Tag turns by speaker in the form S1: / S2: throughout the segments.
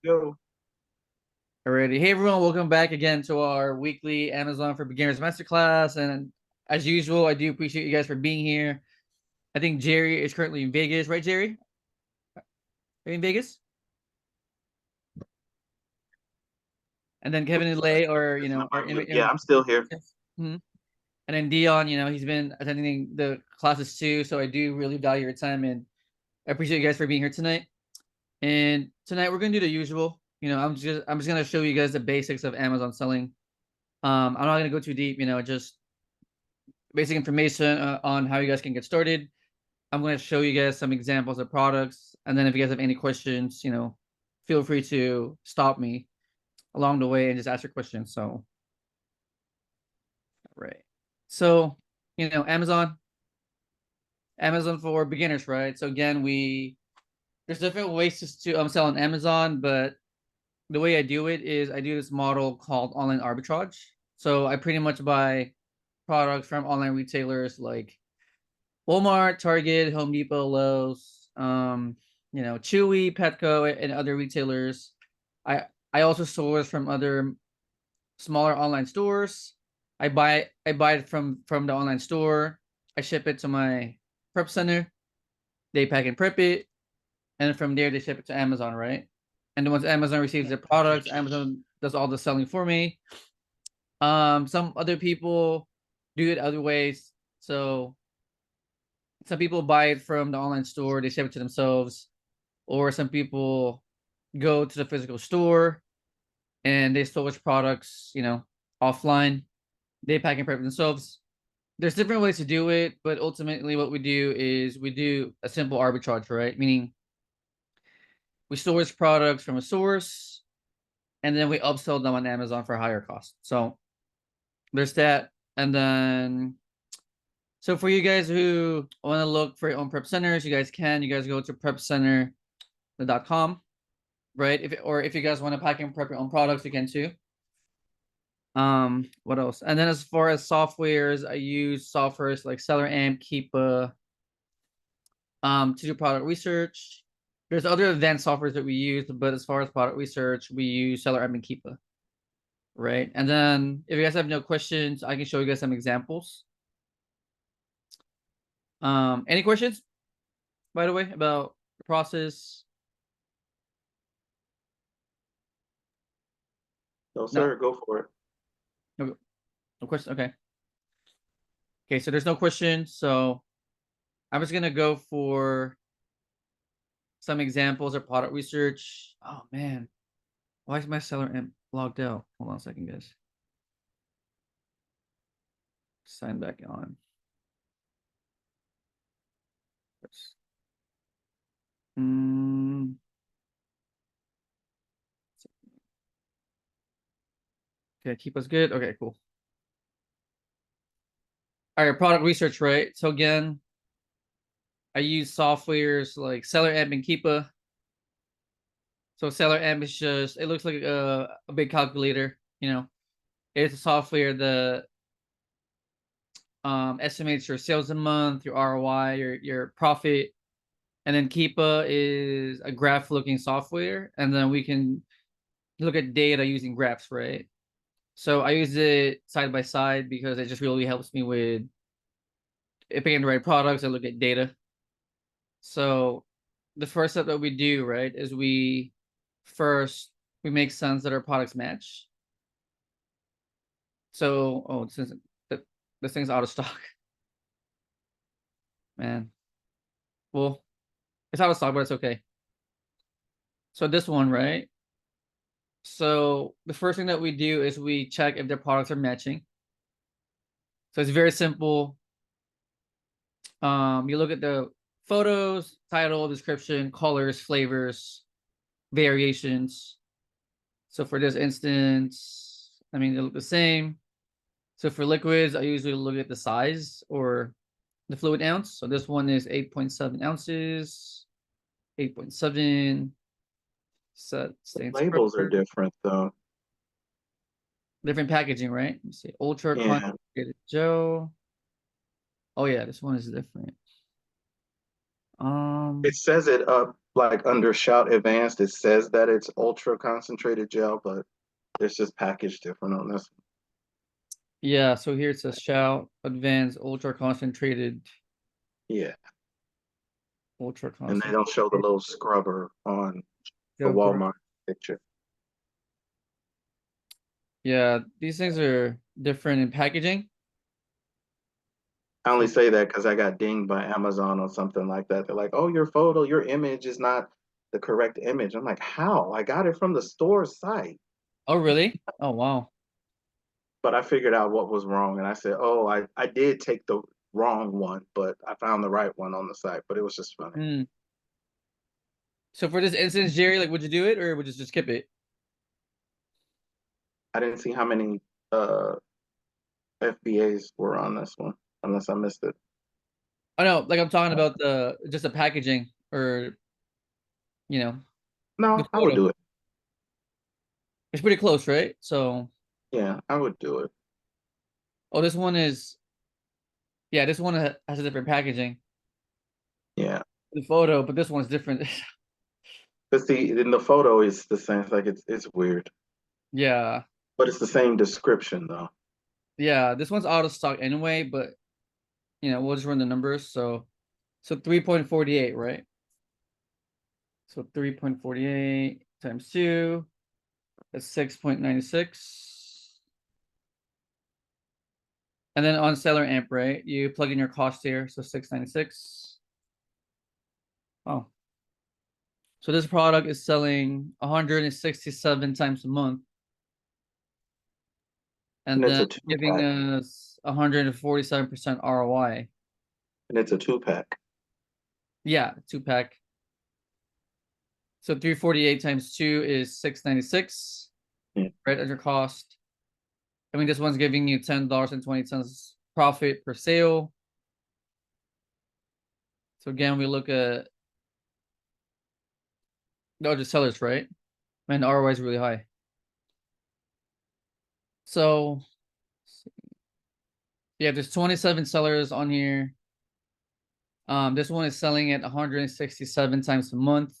S1: go.
S2: Alrighty. Hey everyone, welcome back again to our weekly Amazon for Beginners Masterclass. And as usual, I do appreciate you guys for being here. I think Jerry is currently in Vegas, right, Jerry? Are you in Vegas? And then Kevin and Lay are, are
S1: Yeah, I'm still here.
S2: Mhm. And then Dion, he's been attending the classes too. So I do really value your time and I appreciate you guys for being here tonight. And tonight we're gonna do the usual. I'm just gonna show you guys the basics of Amazon selling. I'm not gonna go too deep, just basic information on how you guys can get started. I'm going to show you guys some examples of products. And then if you guys have any questions, feel free to stop me along the way and just ask your questions. So, right. So, Amazon for beginners, right? So again, there's different ways to sell on Amazon, but the way I do it is I do this model called online arbitrage. So I pretty much buy products from online retailers like Walmart, Target, Home Depot, Lowe's, Chewy, Petco, and other retailers. I I also source from other smaller online stores. I buy it from the online store. I ship it to my prep center. They pack and prep it, and from there they ship it to Amazon, right? And then once Amazon receives the products, Amazon does all the selling for me. Some other people do it other ways. So some people buy it from the online store, they ship it to themselves, or some people go to the physical store and they source products, offline. They pack and prep themselves. There's different ways to do it, but ultimately what we do is we do a simple arbitrage, right? Meaning we source products from a source and then we upsell them on Amazon for a higher cost. So there's that. And then so for you guys who want to look for your own prep centers, you guys go to prepcenter.com, right? If you guys want to pack and prep your own products, you can too. What else? And then as far as softwares, I use softwares like SellerAmp, Keepa, to do product research. There's other advanced softwares that we use, but as far as product research, we use SellerAmp and Keepa, right? And then if you guys have no questions, I can show you guys some examples. Any questions, by the way, about the process?
S1: No, sir, go for it.
S2: No, no question. Okay. Okay, so there's no questions. So I'm just gonna go for some examples of product research. Oh man, why is my SellerAmp logged out? Hold on a second, guys. Sign back on. Okay, keep us good. Okay, cool. All right, product research, right? So again, I use softwares like SellerAmp and Keepa. So SellerAmp is just, it looks like a big calculator, It's a software that estimates your sales a month, your ROI, your profit. And then Keepa is a graph looking software. And then we can look at data using graphs, right? So I use it side by side because it just really helps me with picking the right products and look at data. So the first step that we do, right, is we make sense that our products match. So, since this thing's out of stock, man. Well, it's out of stock, but it's okay. So this one, right? So the first thing that we do is we check if their products are matching. So it's very simple. You look at the photos, title, description, colors, flavors, variations. So for this instance, I mean, they look the same. So for liquids, I usually look at the size or the fluid ounce. So this one is 8.7 ounces, 8.7. Set stands
S1: Labels are
S2: for
S1: different, though.
S2: different packaging, right? Let me see. Ultra
S1: Yeah.
S2: concentrated gel. Oh yeah, this one is different.
S1: It says it up like under Shout Advanced, it says that it's ultra concentrated gel, but it's just packaged different on this.
S2: Yeah, so here it says Shout Advanced Ultra Concentrated.
S1: Yeah,
S2: Ultra
S1: and they
S2: concentrated.
S1: don't show the little scrubber on the
S2: Yeah, of course.
S1: Walmart picture.
S2: Yeah, these things are different in packaging.
S1: I only
S2: So,
S1: say that because I got dinged by Amazon or something like that. They're like, "Oh, your photo, your image is not the correct image." I'm like, "How? I got it from the store site."
S2: oh, really? Oh, wow.
S1: But I figured out what was wrong, and I said, "Oh, I did take the wrong one, but I found the right one on the site." But it was just funny.
S2: Hmm. So for this instance, Jerry, like, would you do it or would you just skip it?
S1: I didn't see how many uh FBAs were on this one, unless I missed it.
S2: I know, like I'm talking about the just the packaging or you know the
S1: No, I would
S2: photo.
S1: do it.
S2: It's pretty close, right? So,
S1: Yeah, I would do it.
S2: oh, this one is yeah, this one has a different packaging.
S1: Yeah,
S2: The photo, but this one's different.
S1: but see, in the photo, it's the same. It's like it's weird,
S2: Yeah,
S1: but it's the same description though.
S2: yeah, this one's out of stock anyway, but we'll just run the numbers. So 3.48, right? So 3.48 times 2, that's 6.96. And then on seller amp, right? You plug in your cost here, so 696. Oh. So this product is selling 167 times a month
S1: And
S2: and
S1: it's
S2: then
S1: a two
S2: giving
S1: pack,
S2: us 147% ROI.
S1: and it's a two pack.
S2: Yeah, 2 pack. So 348 times 2 is 696,
S1: Yeah.
S2: right? As your cost. I mean, this one's giving you $10.20 profit per sale. So again, we look at the other sellers, right? And the ROI is really high. So yeah, there's 27 sellers on here. This one is selling at 167 times a month.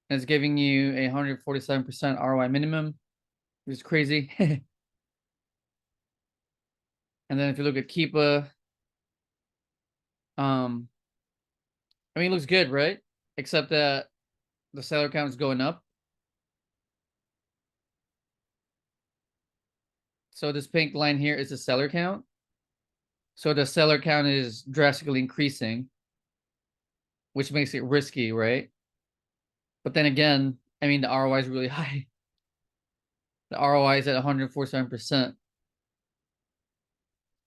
S2: And it's giving you a 147% ROI minimum, which is crazy. And then if you look at Keepa, um, I mean, it looks good, right? Except that the seller count is going up. So this pink line here is the seller count. So the seller count is drastically increasing, which makes it risky, right? But then again, I mean, the ROI is really high. The ROI is at 147%.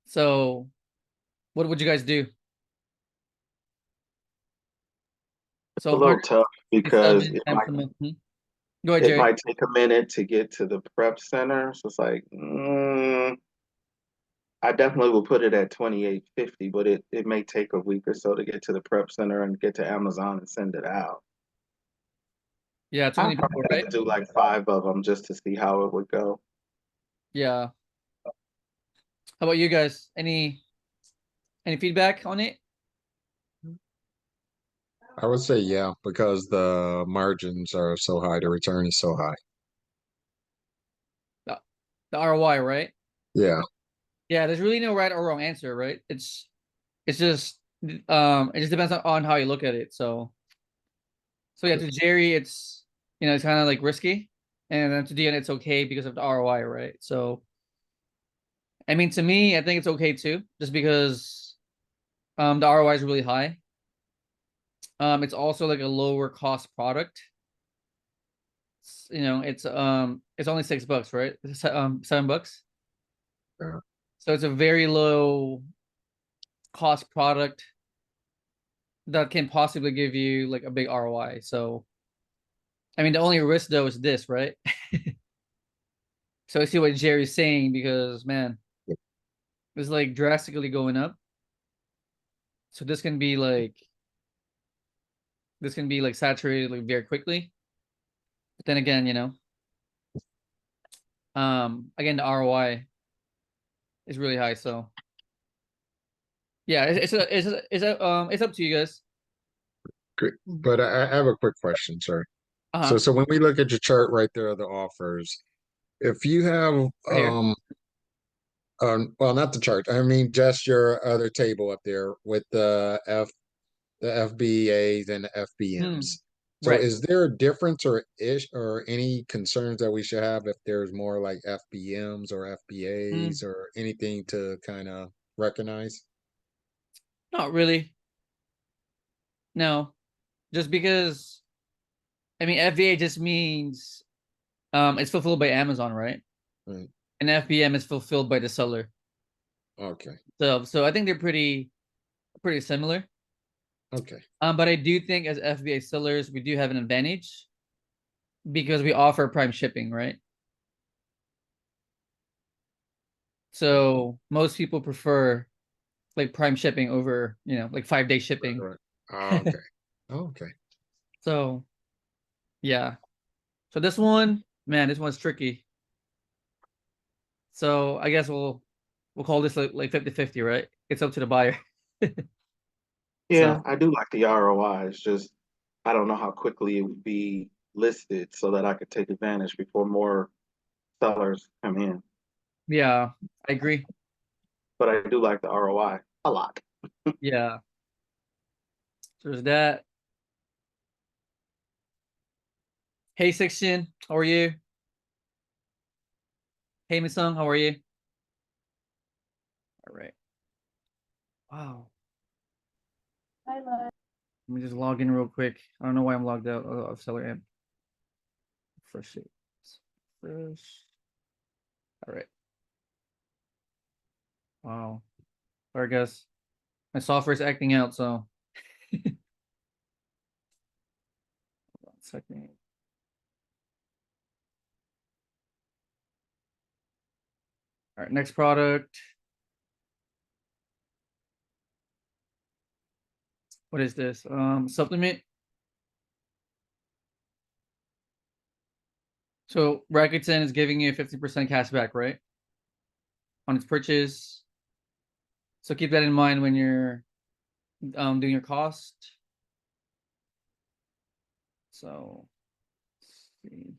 S2: So what would you guys do?
S1: It's
S2: So
S1: a little tough because
S2: 167 times a month. Go ahead,
S1: it
S2: Jerry.
S1: might take a minute to get to the prep center. So it's like, I definitely will put it at 28.50, but it may take a week or so to get to the prep center and get to Amazon and send it out.
S2: Yeah, too
S1: I
S2: many people,
S1: probably have
S2: right?
S1: to do like 5 of them just to see how it would go.
S2: Yeah. How about you guys? Any feedback on it?
S3: I would say yeah, because the margins are so high, the return is so high.
S2: The, the ROI, right?
S3: Yeah,
S2: Yeah, there's really no right or wrong answer, right? It's just it just depends on how you look at it. So yeah, to Jerry, it's kind of like risky, and then to Dion, it's okay because of the ROI, right? So I mean, to me, I think it's okay too, just because the ROI is really high. It's also like a lower cost product. It's only $6, right? $7.
S3: yeah.
S2: So it's a very low cost product that can possibly give you like a big ROI. So I mean, the only risk though is this, right? So I see what Jerry's saying because man, it's like drastically going up. So this can be like saturated like very quickly. But then again, again the ROI is really high. So yeah, it's up to you guys.
S3: Great. But I have a quick question, sir. So
S2: Uh-huh.
S3: so when we look at your chart right there of the offers, if you have
S2: Right here.
S3: well, not the chart, I mean just your other table up there with the FBAs and the
S2: Hmm.
S3: FBMs. So
S2: Right.
S3: is there a difference or any concerns that we should have if there's more like FBMs or
S2: Hmm.
S3: FBAs or anything to kind of recognize?
S2: Not really. No. Just because I mean FBA just means it's fulfilled by Amazon, right?
S3: Right.
S2: And FBM is fulfilled by the seller.
S3: Okay.
S2: So I think they're pretty similar.
S3: Okay.
S2: But I do think as FBA sellers, we do have an advantage because we offer prime shipping, right? So most people prefer like prime shipping over, like 5 day
S3: Right.
S2: shipping.
S3: Right. Okay. Okay.
S2: So yeah. So this one, man, this one's tricky. So I guess we'll call this like 50-50, right? It's up to the buyer.
S1: Yeah,
S2: So
S1: I do like the ROI. It's just I don't know how quickly it would be listed so that I could take advantage before more sellers come in.
S2: yeah, I agree.
S1: But I do like the ROI a lot.
S2: Yeah. So there's that. Hey Section, how are you? Hey Misung, how are you? All right. Wow. Let me just log in real quick. I don't know why I'm logged out of Seller Amp. Fresh it. Fresh. All right. Wow. All right, guys. My software's acting out, so 1 second. All right, next product. What is this? Supplement. So Rakuten is giving you 50% cash back, right? On its purchase. So keep that in mind when you're doing your cost. So let's see.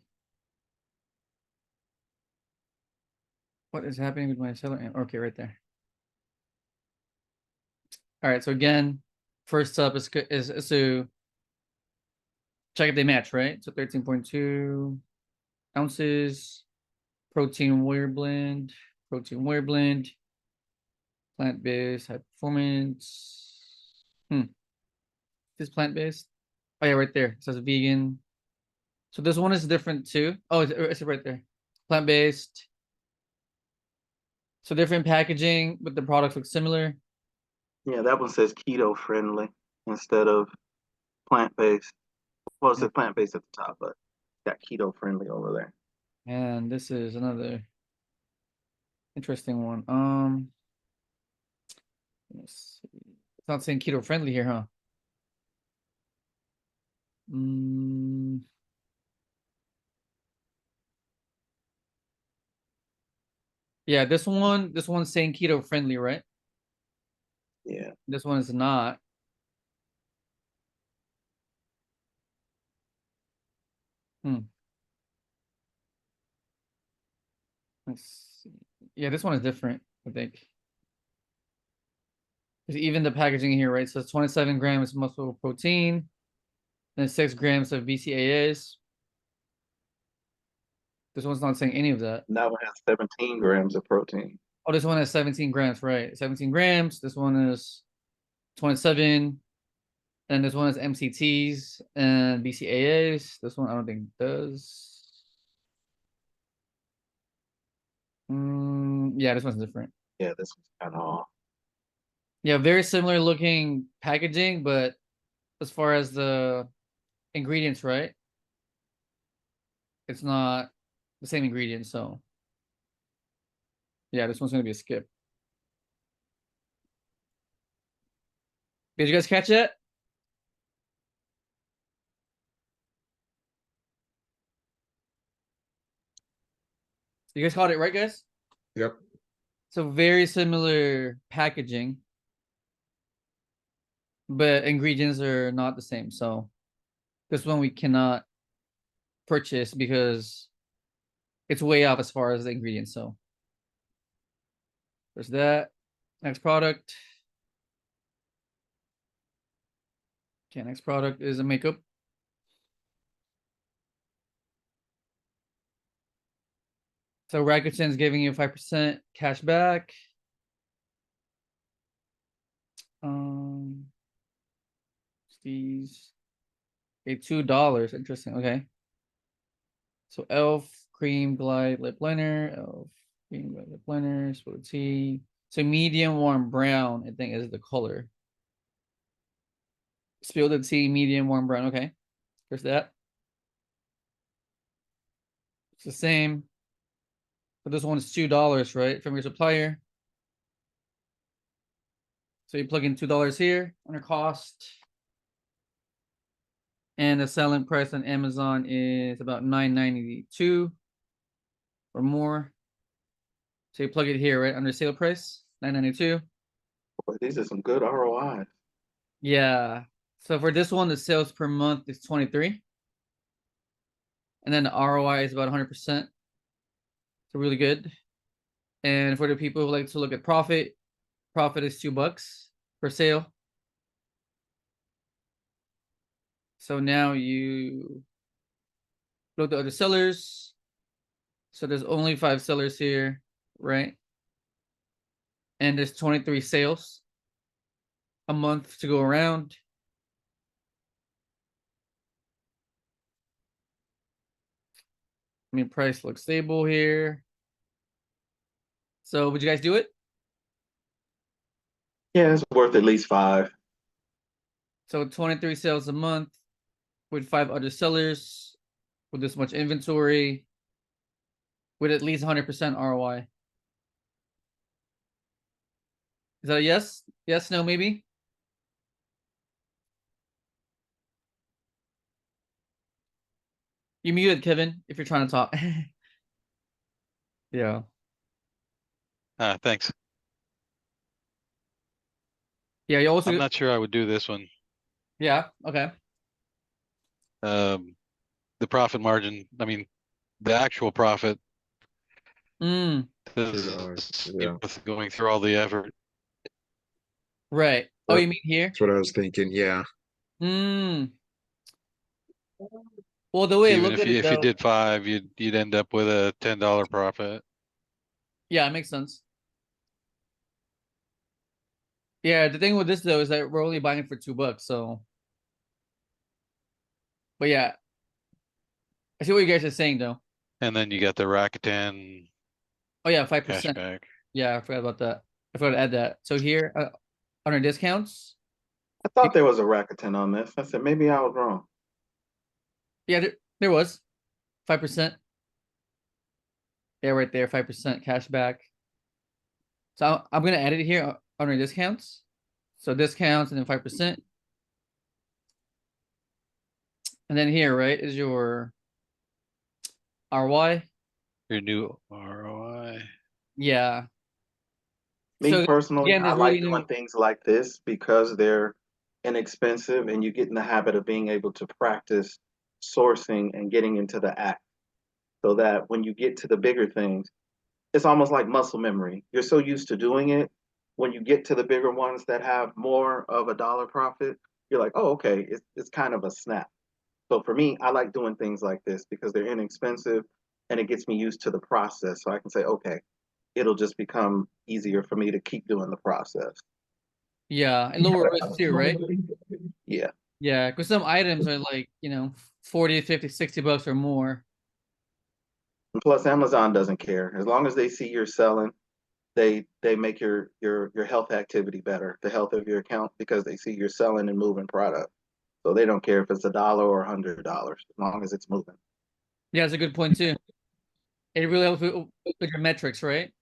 S2: What is happening with my seller? Okay, right there. All right. So again, first up is to check if they match, right? So 13.2 ounces, protein warrior blend, plant-based, high performance. This plant-based. Oh yeah, right there. It says vegan. So this one is different too. Oh, it's right there. Plant-based. So different packaging, but the products look similar.
S1: Yeah, that one says keto friendly instead of plant based. Well, it
S2: Yeah.
S1: says plant based at the top, but it's got keto friendly over there.
S2: And this is another interesting one. Let's see. It's not saying keto friendly here, huh? Mm, yeah, this one's saying keto friendly, right?
S1: Yeah,
S2: This one is not. Hmm. Let's see. Yeah, this one is different, I think. 'Cause even the packaging here, right? So it's 27 grams muscle protein, and 6 grams of BCAAs. This one's not saying any of that.
S1: that one has 17 grams of protein.
S2: Oh, this one has 17 grams, right? 17 grams. This one is 27. And this one has MCTs and BCAAs. This one I don't think does. Yeah, this one's different.
S1: Yeah, this one's kind of off.
S2: Yeah, very similar looking packaging, but as far as the ingredients, right? It's not the same ingredients. So yeah, this one's gonna be a skip. Did you guys catch it? You guys caught it, right, guys?
S3: Yep.
S2: So very similar packaging. but ingredients are not the same. So this one we cannot purchase because it's way off as far as the ingredients. So there's that. Next product. Okay, next product is a makeup. So Rakuten's giving you 5% cash back. These okay, $2. Interesting. Okay. So Elf Cream Glide Lip Liner, Elf Cream Glide Lip Liner, Split Tea. So medium warm brown, I think, is the color. Spilled tea, medium warm brown. Okay. There's that. It's the same. But this one is $2, right? From your supplier. So you plug in $2 here under cost. And the selling price on Amazon is about $9.92 or more. So you plug it here, right? Under sale price, $9.92.
S1: Boy, these are some good ROIs.
S2: Yeah. So for this one, the sales per month is 23. And then the ROI is about 100%. So really good. And for the people who like to look at profit, profit is $2 per sale. So now you look at other sellers. So there's only 5 sellers here, right? And there's 23 sales a month to go around. I mean, price looks stable here. So would you guys do it?
S1: Yeah, it's worth at least 5.
S2: So 23 sales a month with 5 other sellers with this much inventory with at least 100% ROI. Is that a yes? Yes, no, maybe? You muted, Kevin, if you're trying to talk. Yeah.
S4: Thanks.
S2: Yeah, you also
S4: I'm not sure I would do this one.
S2: yeah, okay.
S4: The profit margin, I mean, the actual profit
S2: Mm,
S4: is
S3: Yeah.
S4: worth going through all the effort.
S2: right. Oh, you mean here?
S3: That's what I was thinking, yeah.
S2: Mm. Well, the way I
S4: Even
S2: look
S4: if
S2: at it
S4: you
S2: though,
S4: did 5, you'd end up with a $10 profit.
S2: yeah, it makes sense. Yeah, the thing with this though is that we're only buying it for $2, so. But yeah, I see what you guys are saying though.
S4: And then you got the Rakuten
S2: Oh yeah, 5%.
S4: cashback.
S2: Yeah, I forgot about that. I forgot to add that. So here, under discounts,
S1: I thought there was a Rakuten on this. I said maybe I was wrong.
S2: yeah, there was 5%. Yeah, right there, 5% cash back. So I'm gonna add it here under discounts. So discounts and then 5%. And then here, right, is your RY.
S4: Your new ROI.
S2: Yeah.
S1: Me
S2: So
S1: personally,
S2: again,
S1: I
S2: there's
S1: like
S2: really no
S1: doing things like this because they're inexpensive and you get in the habit of being able to practice sourcing and getting into the act so that when you get to the bigger things, it's almost like muscle memory. You're so used to doing it. When you get to the bigger ones that have more of a dollar profit, you're like, oh, okay, it's kind of a snap. So for me, I like doing things like this because they're inexpensive and it gets me used to the process. So I can say, okay, it'll just become easier for me to keep doing the process.
S2: yeah, and lower risk too, right?
S1: Yeah.
S2: Yeah, because some items are like, 40, 50, $60 or more.
S1: And plus Amazon doesn't care. As long as they see you're selling, they make your health activity better, the health of your account, because they see you're selling and moving product. So they don't care if it's $1 or $100, as long as it's moving.
S2: Yeah, that's a good point too. It really helps with your metrics, right?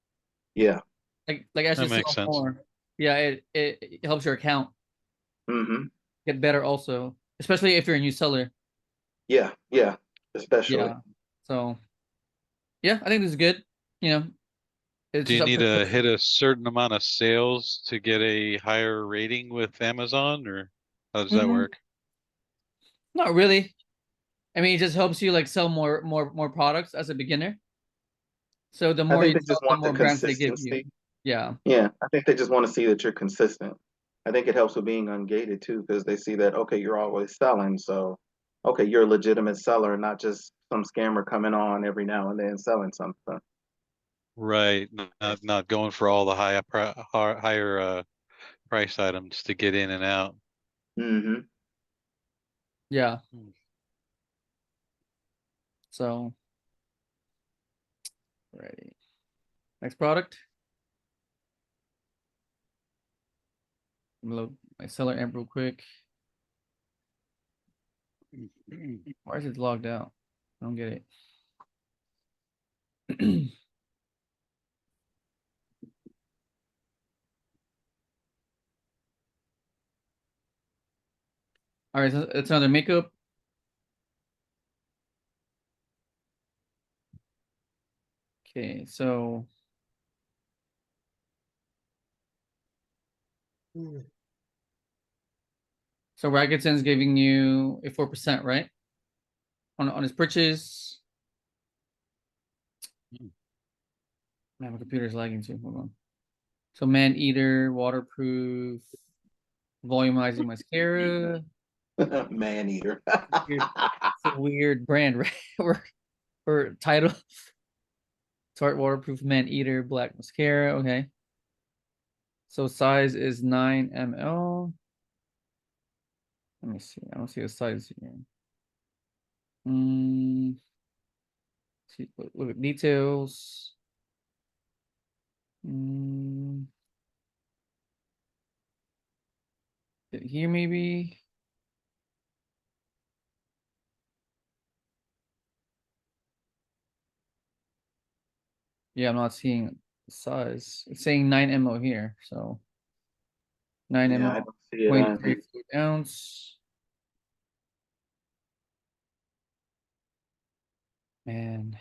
S1: Yeah.
S2: Like as you
S4: That makes
S2: sell
S4: sense.
S2: more, yeah, it helps your account
S1: Mm-hmm.
S2: get better also, especially if you're a new seller.
S1: Yeah. Yeah. Especially.
S2: Yeah. So yeah, I think this is good. You know, It's
S4: Do you
S2: just up
S4: need
S2: to
S4: to hit
S2: posting.
S4: a certain amount of sales to get a higher rating with Amazon, or how does that
S2: Mm,
S4: work?
S2: not really. I mean, it just helps you like sell more products as a beginner. So the
S1: I
S2: more
S1: think
S2: you
S1: they
S2: sell,
S1: just
S2: the
S1: want the
S2: more grants they give you.
S1: consistency.
S2: Yeah.
S1: Yeah, I think they just want to see that you're consistent. I think it helps with being ungated too, because they see that, okay, you're always selling. So, okay, you're a legitimate seller, not just some scammer coming on every now and then selling something.
S4: Right, not going for all the higher price items to get in and out.
S1: Hmm.
S2: Yeah.
S4: Hmm.
S2: So ready. Next product. Load my seller amp real quick. Why is it logged out? I don't get it. All right, so it's another makeup. Okay, so Racketson's giving you a 4%, right? On his purchase. Man, my computer's lagging too. Hold on. So man eater, waterproof, volumizing mascara.
S1: Man eater.
S2: Weird, it's a weird brand, right? or title. Tarte waterproof man eater, black mascara. Okay. So size is 9 ml. Let me see. I don't see a size here. See, look at details. Here maybe. Yeah, I'm not seeing the size. It's saying 9 ml here, so 9
S1: Yeah, I
S2: ml,
S1: don't see it
S2: 0.3
S1: either.
S2: fluid ounce. And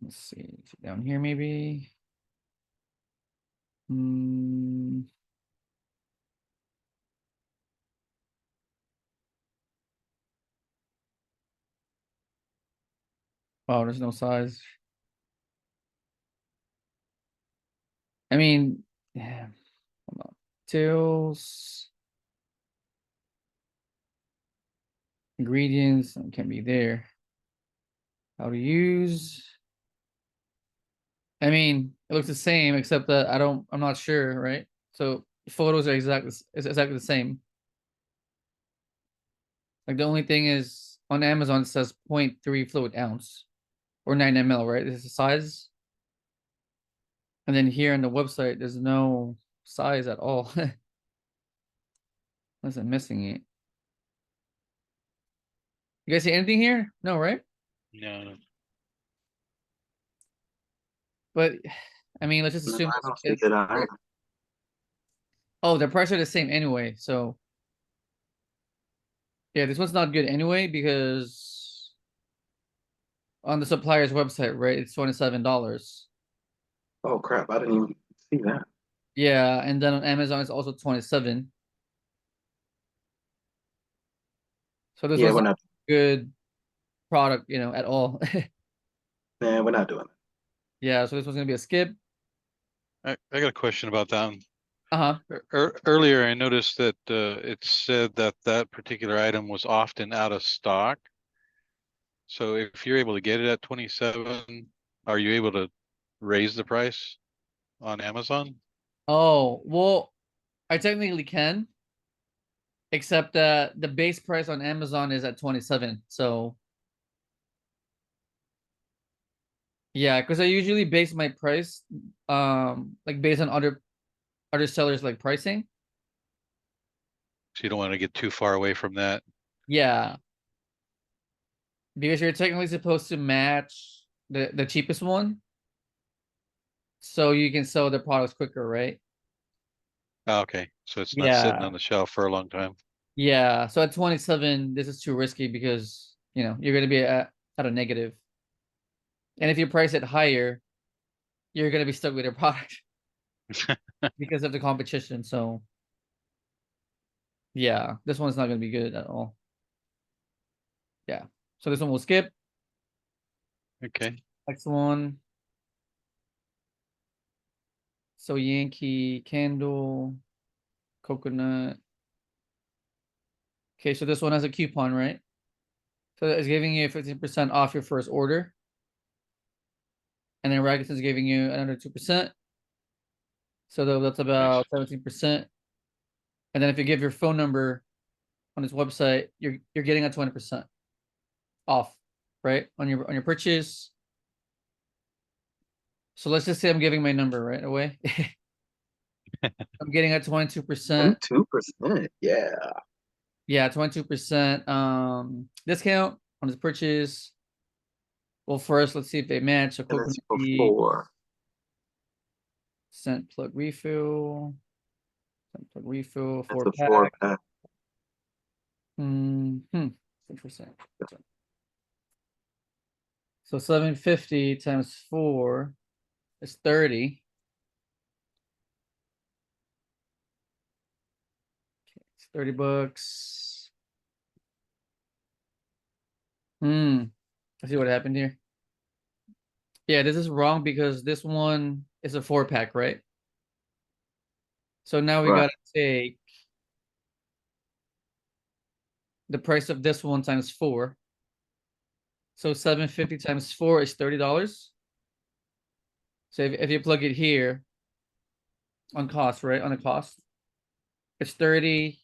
S2: let's see, down here maybe. Oh, there's no size. I mean, yeah. Hold on. Details, ingredients can be there. How to use. I mean, it looks the same except that I'm not sure, right? So photos are exactly the same. Like the only thing is on Amazon it says 0.3 fluid ounce or 9 ml, right? This is the size. And then here on the website, there's no size at all. Unless I'm missing it. You guys see anything here? No, right?
S4: No,
S2: But I mean, let's just
S1: No,
S2: assume
S1: I don't see it either.
S2: oh, the prices are the same anyway. So yeah, this one's not good anyway because on the supplier's website, right? It's $27.
S1: Oh crap, I didn't even see that.
S2: Yeah, and then on Amazon it's also 27. So this
S1: Yeah,
S2: was
S1: we're
S2: not
S1: not.
S2: a good product, at all.
S1: Nah, we're not doing it.
S2: Yeah, so this was gonna be a skip.
S4: I got a question about that one.
S2: Uh-huh.
S4: Earlier, I noticed that it said that that particular item was often out of stock. So if you're able to get it at 27, are you able to raise the price on Amazon?
S2: Oh, well, I technically can, except that the base price on Amazon is at 27. So yeah, because I usually base my price like based on other sellers like pricing.
S4: So you don't want to get too far away from that.
S2: Yeah, because you're technically supposed to match the cheapest one, so you can sell the products quicker, right?
S4: Okay, so it's not sitting
S2: Yeah.
S4: on the shelf for a long time.
S2: Yeah. So at 27, this is too risky because you're gonna be at a negative. And if you price it higher, you're gonna be stuck with your product because of the competition. So yeah, this one's not gonna be good at all. Yeah. So this one will skip.
S4: Okay.
S2: Next one. So Yankee candle, coconut. Okay, so this one has a coupon, right? So it's giving you 15% off your first order. And then Rakuten's giving you another 2%. So that's about 17%. And then if you give your phone number on his website, you're getting a 20% off, right? On your purchase. So let's just say I'm giving my number right away. I'm getting a 22%.
S1: 2%. Yeah.
S2: Yeah, 22% discount on his purchase. Well, first let's see if they match. A
S1: And
S2: coconut
S1: it's for
S2: tea,
S1: 4.
S2: scent plug refill. Scent plug refill,
S1: That's
S2: 4
S1: a
S2: pack.
S1: 4-pack.
S2: Interesting. So 750 times 4 is 30. Okay, it's $30. I see what happened here. Yeah, this is wrong because this one is a 4-pack, right? So now we
S1: Right.
S2: gotta take the price of this one times 4. So 750 times 4 is $30. So if you plug it here on cost, right? On the cost, it's 30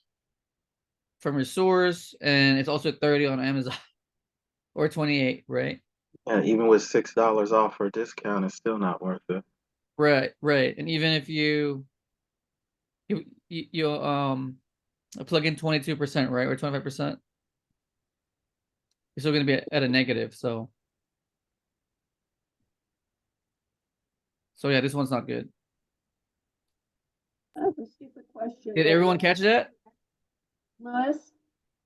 S2: from your source, and it's also 30 on Amazon or 28, right?
S1: Yeah, even with $6 off for a discount, it's still not worth it.
S2: Right. And even if you plug in 22%, right? Or 25%, you're still gonna be at a negative. So yeah, this one's not good.
S5: I have a stupid question.
S2: Did everyone catch that?
S5: Louis?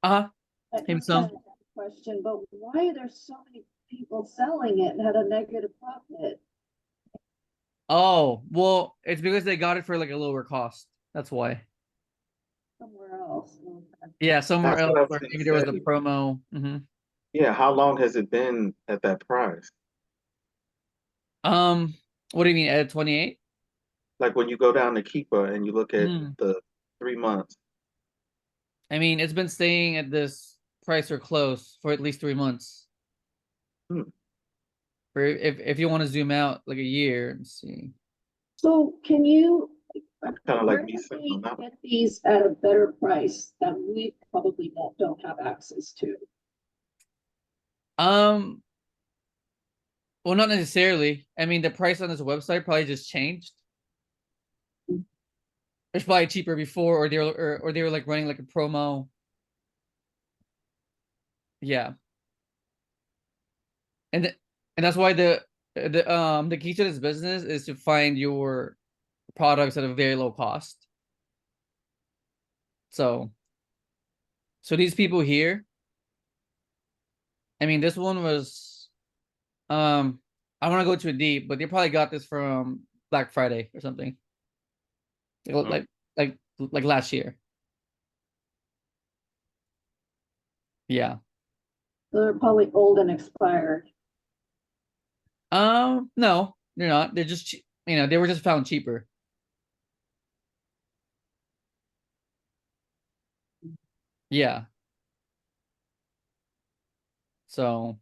S2: Uh-huh.
S5: That
S2: Maybe
S5: is
S2: some.
S5: kind of a question, but why are there so many people selling it and had a negative profit
S2: Oh, well, it's because they got it for like a lower cost. That's why.
S5: somewhere else? Okay.
S2: Yeah, somewhere
S1: That's
S2: else
S1: what I was
S2: where
S1: gonna
S2: maybe there was a
S1: say.
S2: promo.
S1: Yeah, how long has it been at that price?
S2: Um, what do you mean at 28?
S1: Like when you go down to Keepa and you look at
S2: Mm.
S1: the 3 months.
S2: I mean, it's been staying at this price or close for at least 3 months.
S1: Hmm.
S2: For if you want to zoom out like a year and see.
S5: So can you,
S1: Kind of
S5: where
S1: like me
S5: can
S1: sitting
S5: we
S1: on that.
S5: get these at a better price that we probably don't have access to?
S2: Um, well, not necessarily. I mean, the price on this website probably just changed. It's probably cheaper before, or they were like running like a promo. Yeah, and and that's why the key to this business is to find your products at a very low cost. So these people here, I mean, this one was I don't want to go too deep, but they probably got this from Black Friday or something.
S4: Oh.
S2: Like last year. Yeah.
S5: They're probably old and expired.
S2: No, they're not. They're just they were just found cheaper. Yeah. So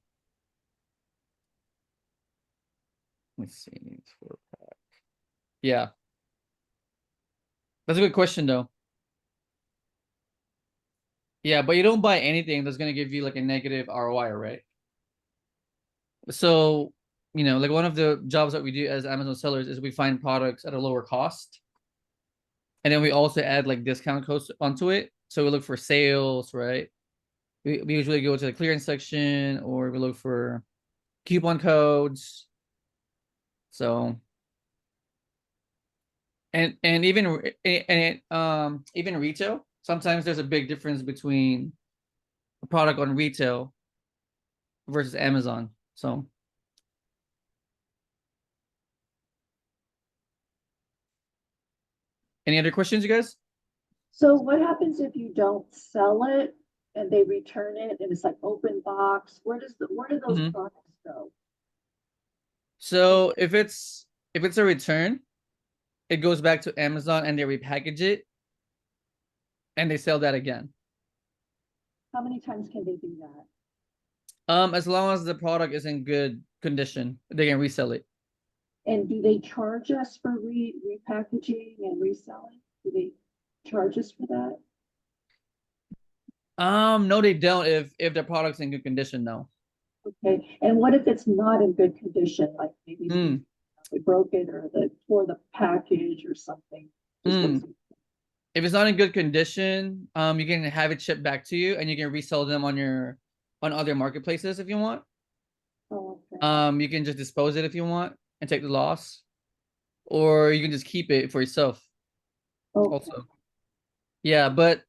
S2: let's see. It's 4-pack. Yeah. That's a good question though. Yeah, but you don't buy anything that's gonna give you like a negative ROI, right? So, like one of the jobs that we do as Amazon sellers is we find products at a lower cost. And then we also add like discount codes onto it. So we look for sales, right? We usually go to the clearance section or we look for coupon codes. So and even retail, sometimes there's a big difference between a product on retail versus Amazon. So Any other questions, you guys?
S5: So what happens if you don't sell it and they return it and it's like open box? Where do those
S2: Mhm.
S5: products go?
S2: So if it's a return, it goes back to Amazon and they repackage it and they sell that again.
S5: How many times can they do that?
S2: As long as the product is in good condition, they can resell it.
S5: And do they charge us for repackaging and reselling? Do they charge us for that?
S2: No, they don't if the product's in good condition, no.
S5: Okay, and what if it's not in good condition, like maybe
S2: Mm,
S5: they broke it or tore the package or something? Just
S2: mm.
S5: wasn't-
S2: If it's not in good condition, you can have it shipped back to you and you can resell them on other marketplaces if you want.
S5: Oh, okay.
S2: You can just dispose it if you want and take the loss, or you can just keep it for yourself
S5: Okay.
S2: also. Yeah, but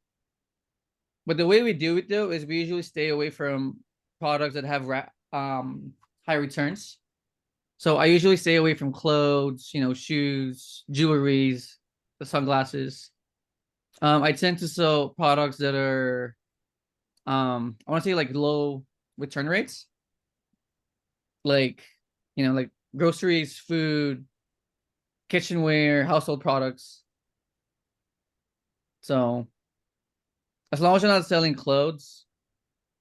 S2: the way we do it though is we usually stay away from products that have high returns. So I usually stay away from clothes, shoes, jewelries, the sunglasses. I tend to sell products that are I want to say like low return rates, like like groceries, food, kitchenware, household products. So as long as you're not selling clothes,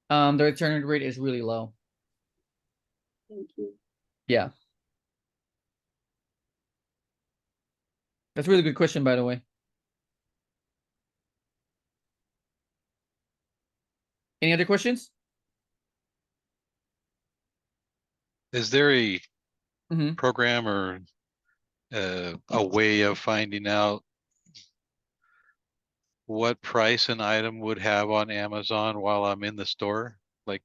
S2: the return rate is really low.
S5: Thank you.
S2: Yeah. That's a really good question, by the way. Any other questions?
S4: Is there a
S2: Mm-hmm.
S4: program or a way of finding out what price an item would have on Amazon while I'm in the store, like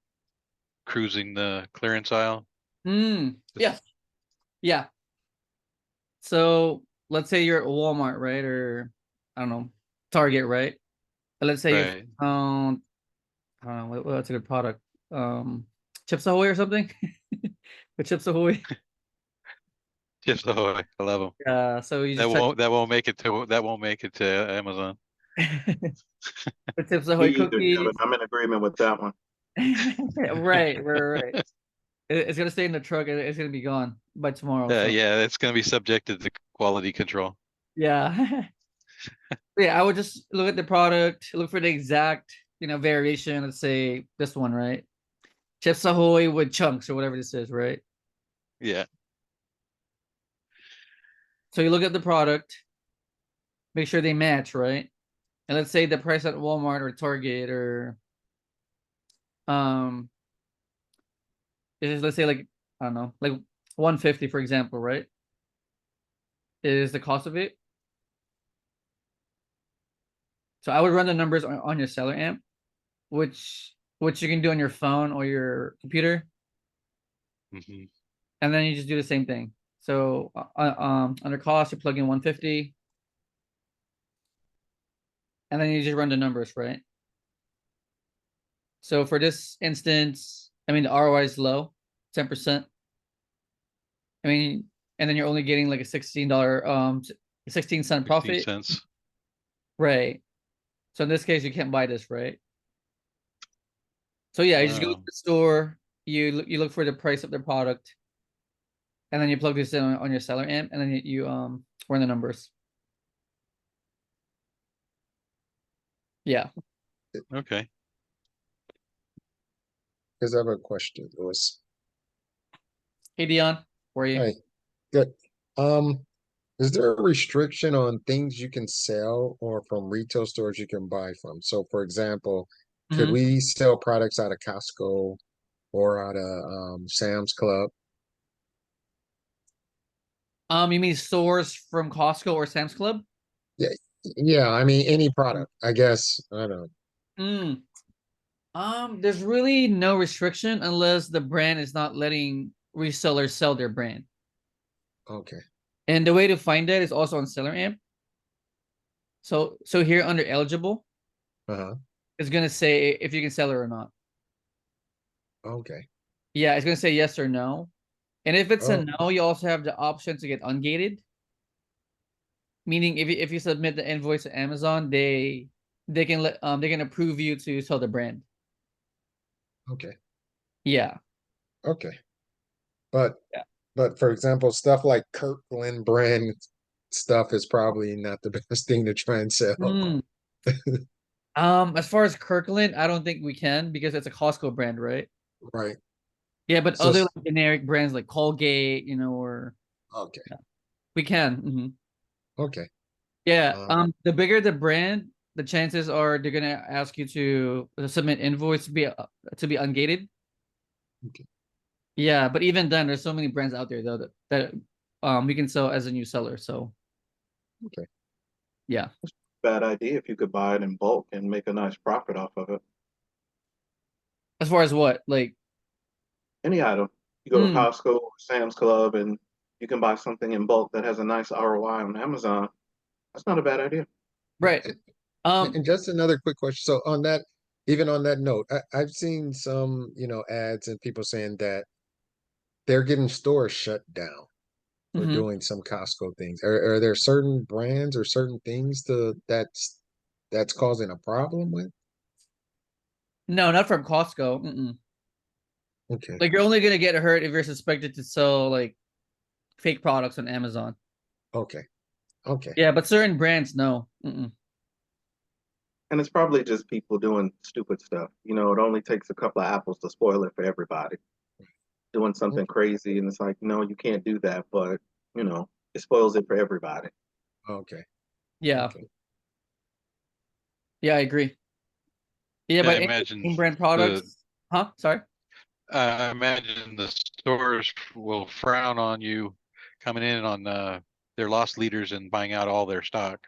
S4: cruising the clearance aisle?
S2: Yeah. Yeah. So let's say you're at Walmart, right? Or I don't know, Target, right? Let's say you're
S4: Right.
S2: I don't know, what's a good product? Chips Ahoy or something? With Chips Ahoy.
S4: Chips Ahoy, I love them.
S2: Yeah, so you
S4: That
S2: just type
S4: won't make it to Amazon.
S2: with Chips
S1: Me
S2: Ahoy
S1: either, Kevin.
S2: cookies.
S1: I'm in agreement with that one.
S2: Right. It's gonna stay in the truck and it's gonna be gone by tomorrow. So
S4: Yeah, it's going to be subjected to quality control.
S2: yeah. Yeah, I would just look at the product, look for the exact, variation. Let's say this one, right? Chips Ahoy with chunks or whatever this is, right?
S4: Yeah.
S2: So you look at the product, make sure they match, right? And let's say the price at Walmart or Target or um is let's say like I don't know, like 150 for example, right? Is the cost of it. So I would run the numbers on your seller amp, which you can do on your phone or your computer,
S4: Hmm.
S2: and then you just do the same thing. So under cost, you plug in 150, and then you just run the numbers, right? So for this instance, I mean the ROI is low, 10%. I mean, and then you're only getting like a $16 16-cent
S4: 16
S2: profit,
S4: cents.
S2: right? So in this case, you can't buy this, right? So yeah, you just go to
S4: Wow.
S2: the store, you look for the price of the product, and then you plug this in on your seller amp, and then you run the numbers. Yeah.
S4: Okay.
S3: Because I have a question, Louis.
S2: Hey Dion, where are you?
S3: Hi, good. Um, is there a restriction on things you can sell or from retail stores you can buy from? So for example, could
S2: Mm-hmm.
S3: we sell products out of Costco or out of Sam's Club?
S2: You mean stores from Costco or Sam's Club?
S3: Yeah, yeah, I mean any product, I guess. I don't
S2: Mm. There's really no restriction unless the brand is not letting resellers sell their brand.
S3: okay.
S2: And the way to find that is also on seller amp. So here under eligible,
S3: Uh-huh.
S2: it's gonna say if you can sell it or not.
S3: Okay.
S2: Yeah, it's gonna say yes or no. And if it's a
S3: Oh,
S2: no, you also have the option to get ungated. Meaning if you submit the invoice to Amazon, they can approve you to sell the brand.
S3: Okay,
S2: Yeah.
S3: okay. But
S2: Yeah.
S3: but for example, stuff like Kirkland brand stuff is probably not the best thing to try and sell.
S2: Hmm. As far as Kirkland, I don't think we can because it's a Costco brand, right?
S3: Right.
S2: Yeah, but
S3: So
S2: other like, generic brands like Colgate, or
S3: okay,
S2: we can.
S3: okay.
S2: Yeah.
S3: Um,
S2: The bigger the brand, the chances are they're gonna ask you to submit invoice to be ungated.
S3: okay.
S2: Yeah, but even then, there's so many brands out there though that we can sell as a new seller. So
S3: Okay.
S2: yeah.
S1: Bad idea if you could buy it in bulk and make a nice profit off of it.
S2: As far as what, like,
S1: Any item. You go to
S2: mm,
S1: Costco or Sam's Club and you can buy something in bulk that has a nice ROI on Amazon. That's not a bad idea.
S2: right.
S3: And just another quick question. So on that, even on that note, I've seen some, ads and people saying that they're getting stores shut down for
S2: Mhm.
S3: doing some Costco things. Are there certain brands or certain things that's causing a problem with?
S2: No, not from Costco. Mm-mm.
S3: Okay.
S2: Like you're only gonna get hurt if you're suspected to sell like fake products on Amazon.
S3: Okay. Okay.
S2: Yeah, but certain brands, no. Mm-mm.
S1: And it's probably just people doing stupid stuff. You know, it only takes a couple of apples to spoil it for everybody. Doing something
S3: Okay.
S1: crazy and it's like, no, you can't do that, but it spoils it for everybody.
S3: Okay.
S2: Yeah,
S3: Okay.
S2: yeah, I agree. Yeah,
S4: I
S2: but any
S4: imagine
S2: name brand
S4: the
S2: products, huh? Sorry.
S4: I imagine the stores will frown on you coming in on their loss leaders and buying out all their stock.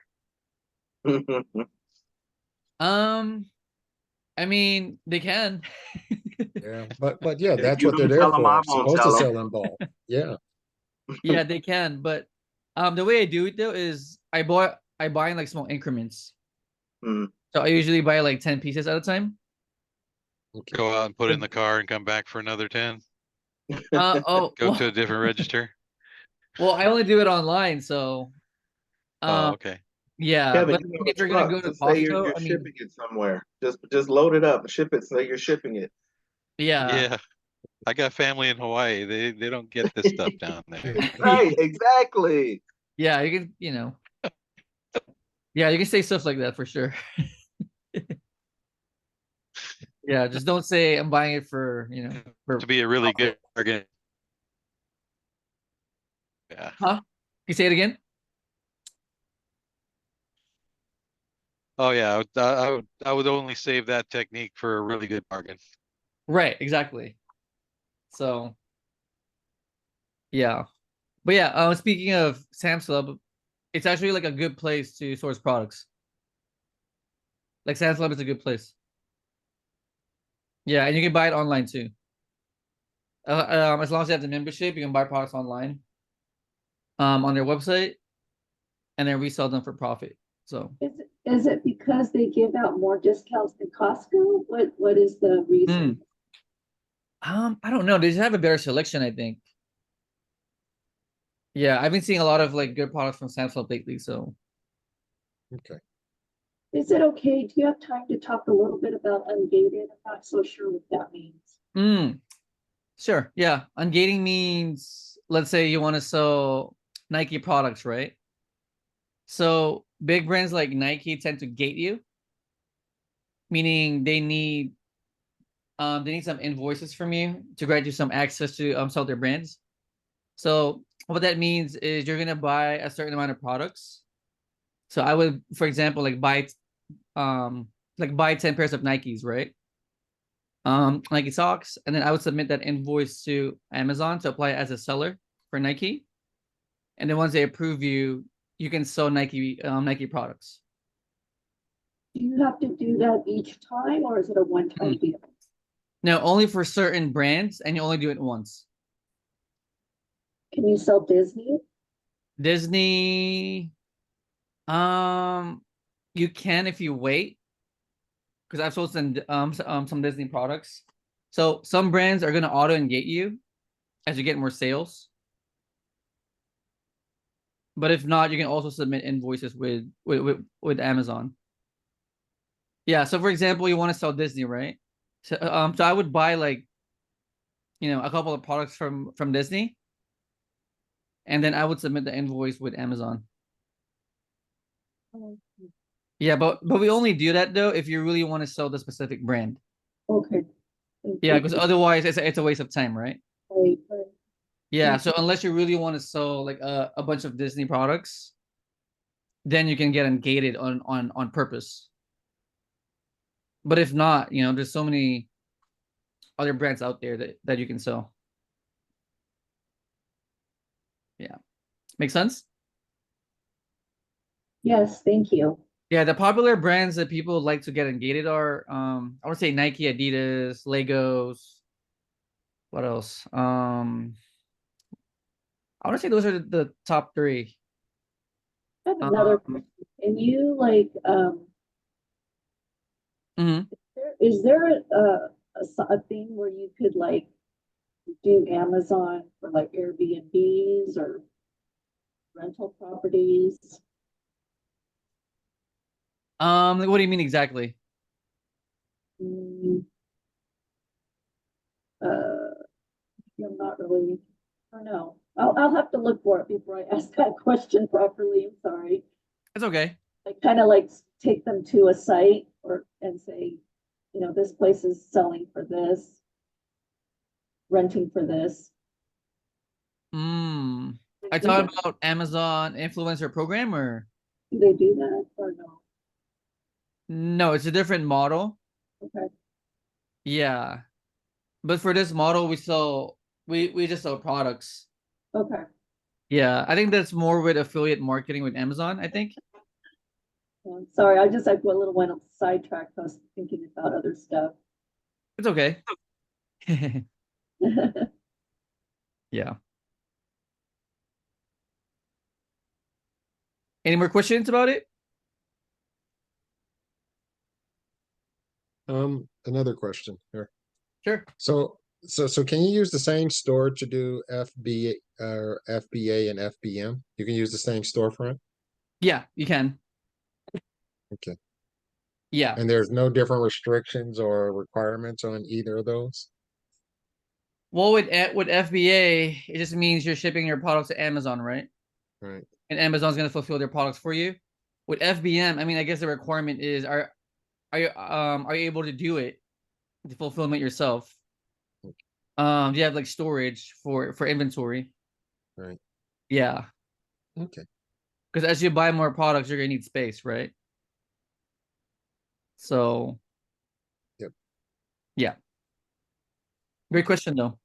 S2: Um, I mean, they can.
S3: Yeah. But yeah,
S1: If
S3: that's
S1: you
S3: what they're
S1: don't
S3: there
S1: tell them, I
S3: for.
S1: won't
S3: Supposed to
S1: tell them.
S3: sell in bulk. Yeah.
S2: Yeah, they can, but the way I do it though is I buy in like small increments.
S1: Mm.
S2: So I usually buy like 10 pieces at a time.
S3: Okay.
S4: Go out and put it in the car and come back for another 10.
S2: Oh,
S4: Go to a different register.
S2: well, I only do it online, so
S4: Oh,
S2: um
S4: okay.
S2: yeah,
S1: Kevin,
S2: but
S1: you have
S2: if
S1: a
S2: you're gonna
S1: truck.
S2: go to
S1: Just say
S2: Costco,
S1: you're
S2: I mean,
S1: shipping it somewhere. Just load it up and ship it. Say you're shipping it.
S2: yeah.
S4: Yeah, I got family in Hawaii. They don't get this stuff down there.
S1: Right, exactly.
S2: Yeah, you can, yeah, you can say stuff like that for sure. Yeah, just don't say I'm buying it for,
S4: To
S2: for
S4: be a really
S2: profit.
S4: good bargain. Yeah.
S2: Huh? Can you say it again?
S4: Oh yeah, I would only save that technique for a really good bargain.
S2: Right, exactly. So, yeah. But yeah, speaking of Sam's Club, it's actually like a good place to source products. Like Sam's Club is a good place. Yeah, and you can buy it online too. As long as you have the membership, you can buy products online, on their website, and then resell them for profit. So,
S5: Is it because they give out more discounts than Costco? What is the reason?
S2: mm, I don't know. They just have a better selection, I think. Yeah, I've been seeing a lot of like good products from Sam's Club lately. So,
S3: Okay.
S5: Is it okay? Do you have time to talk a little bit about ungated? I'm not so sure what that means.
S2: mm, sure. Yeah, ungating means, let's say you want to sell Nike products, right? So big brands like Nike tend to gate you, meaning they need some invoices from you to grant you some access to sell their brands. So what that means is you're gonna buy a certain amount of products. So I would, for example, buy 10 pairs of Nikes, right? Nike socks, and then I would submit that invoice to Amazon to apply as a seller for Nike. And then once they approve you, you can sell Nike products.
S5: Do you have to do that each time or is it a one-time deal?
S2: Now, only for certain brands, and you only do it once.
S5: Can you sell Disney?
S2: Disney, um, you can if you wait, because I've sold some Disney products. So some brands are gonna auto engage you as you get more sales. But if not, you can also submit invoices with Amazon. Yeah. So for example, you want to sell Disney, right? So I would buy like, a couple of products from Disney, and then I would submit the invoice with Amazon. Yeah, but we only do that though if you really want to sell the specific brand.
S5: Okay. Thank
S2: Yeah,
S5: you.
S2: because otherwise it's a waste of time, right?
S5: Right, right.
S2: Yeah, so unless you really want to sell like a bunch of Disney products, then you can get them gated on purpose. But if not, there's so many other brands out there that you can sell. Yeah. Make sense?
S5: Yes, thank you.
S2: Yeah, the popular brands that people like to get gated are I would say Nike, Adidas, Legos. What else? I want to say those are the top three.
S5: I have another
S2: Um,
S5: question. And you like,
S2: mhm.
S5: is there a thing where you could like do Amazon for like Airbnbs or rental properties?
S2: Like, what do you mean exactly?
S5: Mm, I'm not really, I don't know. I'll have to look for it before I ask that question properly. I'm sorry.
S2: It's okay.
S5: Like kind of like take them to a site and say, this place is selling for this, renting for this.
S2: I thought about Amazon influencer program or
S5: Do they do that or no?
S2: no, it's a different model.
S5: Okay.
S2: Yeah. But for this model we just sell products.
S5: Okay.
S2: Yeah, I think that's more with affiliate marketing with Amazon, I think.
S5: Sorry, I just like a little went sidetracked. I was thinking about other stuff.
S2: It's okay. Yeah. Any more questions about it?
S3: Another question here.
S2: Sure.
S3: So can you use the same store to do FBA or FBA and FBM? You can use the same storefront?
S2: Yeah, you can.
S3: Okay.
S2: Yeah.
S3: And there's no different restrictions or requirements on either of those?
S2: Well, with FBA, it just means you're shipping your products to Amazon, right?
S3: Right.
S2: And Amazon's gonna fulfill their products for you. With FBM, I mean, I guess the requirement is are you able to do it, the fulfillment yourself? Do you have like storage for inventory?
S3: Right.
S2: Yeah,
S3: Okay.
S2: because as you buy more products, you're gonna need space, right? So
S3: Yep.
S2: yeah, great question though.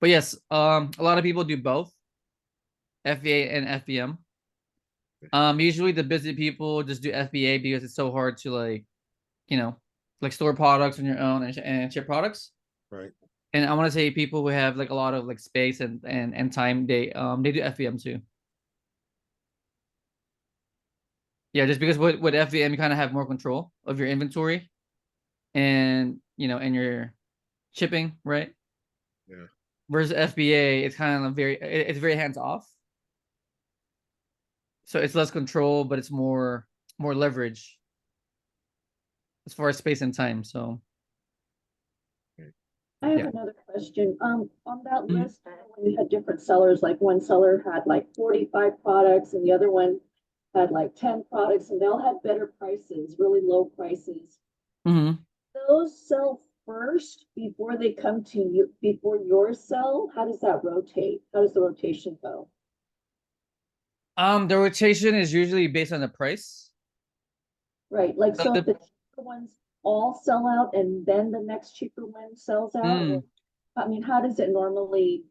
S2: But yes, a lot of people do both FBA and FBM. Usually the busy people just do FBA because it's so hard to you know, like store products on your own and ship products.
S3: Right.
S2: And I want to say people who have like a lot of like space and time, they do FBM too. Yeah, just because with FBM you kind of have more control of your inventory and and your shipping, right?
S3: Yeah.
S2: Versus FBA, it's kind of it's very hands off. So it's less control, but it's more leverage as far as space and time. So
S5: I have
S2: yeah.
S5: another question. On that
S2: Mhm.
S5: list, when you had different sellers, like one seller had like 45 products and the other one had like 10 products and they all had better prices, really low prices.
S2: Mhm.
S5: Those sell first before they come to you, before yours sell? How does that rotate? How does the rotation go?
S2: The rotation is usually based on the price.
S5: Right, like,
S2: So
S5: so if the cheaper ones all sell out and then the next cheaper one sells out, or, I mean, how does it normally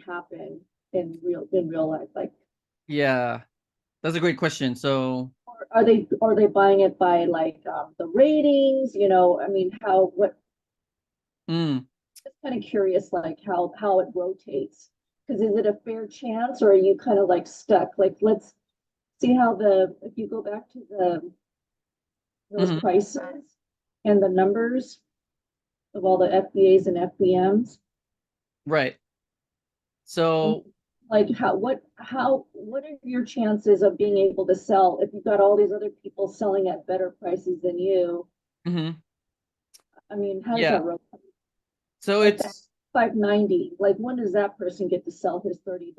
S5: happen in real life? Like,
S2: yeah, that's a great question. So
S5: are they buying it by like, the ratings, I mean,
S2: mm,
S5: just kind of curious, like how it rotates. Because is it a fair chance or are you kind of like stuck? Like, let's see how if you go back to those
S2: mhm,
S5: prices and the numbers of all the FBAs and FBMs.
S2: right. So
S5: Like what are your chances of being able to sell if you've got all these other people selling at better prices than you?
S2: Hmm.
S5: I mean, how does
S2: Yeah.
S5: that rotate?
S2: So
S5: Like that
S2: it's
S5: 590, like when does that person get to sell his 30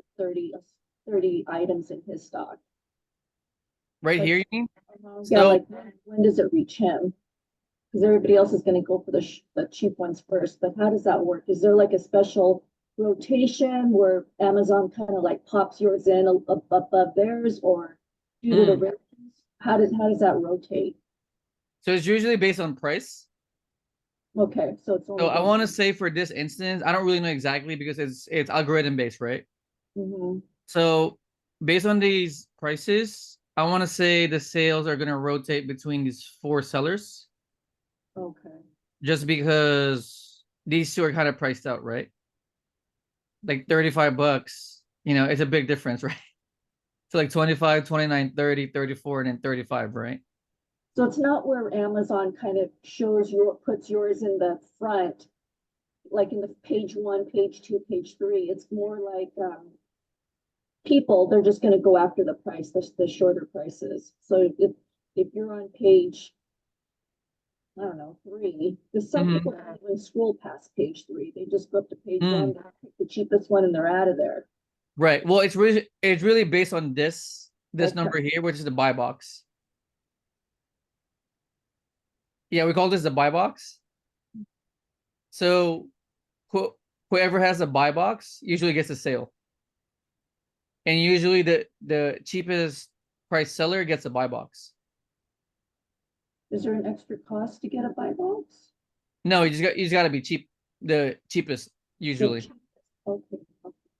S5: items in his stock?
S2: right
S5: Like,
S2: here, you mean?
S5: yeah,
S2: So
S5: like when does it reach him? Because everybody else is going to go for the cheap ones first. But how does that work? Is there like a special rotation where Amazon kind of like pops yours in above theirs, or due to the
S2: Mm.
S5: ratings? How does that rotate?
S2: so it's usually based on price.
S5: Okay, so it's
S2: So
S5: only
S2: I
S5: based.
S2: want to say for this instance, I don't really know exactly because it's algorithm based, right?
S5: Mhm.
S2: So based on these prices, I want to say the sales are gonna rotate between these four sellers,
S5: Okay.
S2: just because these two are kind of priced out, right? Like 35 bucks, it's a big difference, right? So like 25, 29, 30, 34, and then 35, right?
S5: So it's not where Amazon kind of puts yours in the front, like in the page one, page two, page three. It's more like people, they're just going to go after the price, the shorter prices. So if you're on page, I don't know, three, because some
S2: Mhm.
S5: people don't even scroll past page three. They just go up to page
S2: Mm.
S5: one, pick the cheapest one, and they're out of there.
S2: Right. Well, it's really based on this
S5: Okay.
S2: number here, which is the buy box. Yeah, we call this the buy box. So who, whoever has a buy box usually gets a sale. And usually the cheapest price seller gets a buy box.
S5: Is there an extra cost to get a buy box?
S2: No, you just got to be cheap, the cheapest usually.
S5: Okay. Okay.